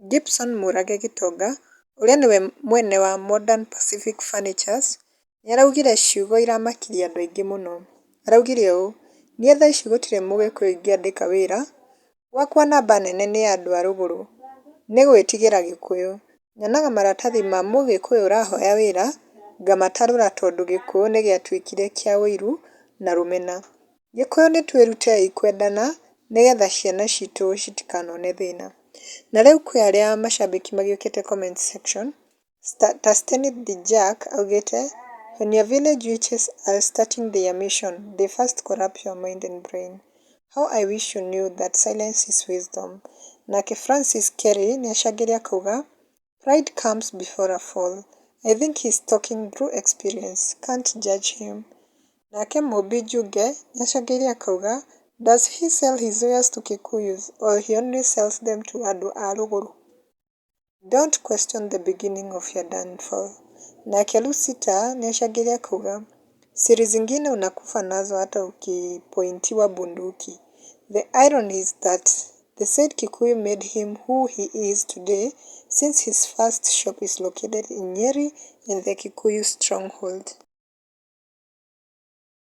Gibson Murage Gitonga ũrĩa nĩwe mwene wa Modern Pacific Furnitures nĩaraugire ciugo iramakirie andũ aingĩ mũno. Araugire ũũ: "Niĩ thaa ici gũtirĩ mũgĩkũyũ ingĩandĩka wĩra, gwakwa namba nene nĩ ya andũ a rũgũrũ, nĩ gwĩtigĩra gĩkũyũ. Nyonaga maratathi ma mũgĩkũyũ ũrahoya wĩra, ngamatarũra tondũ gĩkũyũ nĩgĩatuĩkire kĩa ũiru na rũmena. Gĩkũyũ nĩ twĩrutei kwendana nĩgetha ciana citũ citikanone thĩna." Na rĩu kwĩ arĩa macambĩki magĩũkĩte comment section ta Stanley Dijak augĩte "When your village witches are starting their mission, they first corrupt your mind and brain. How I wish you knew that silence is wisdom." Nake Francis Kerry nĩacangĩre akauga "Pride comes before a fall. I think he's talking through experience. Can't judge him." Nake Mumbi Njunge nĩacangĩre akauga "Does he sell his wares to Kikuyus or he only sells them to andũ a rũgũrũ? Don't question the beginning of your downfall." Nake Lucita nĩacangĩre akauga "Siri zingine unakufa nazo hata ukipointiwa bunduki. The irony is that the said Kikuyu made him who he is today since his first shop is located in Nyeri in the Kikuyu stronghold."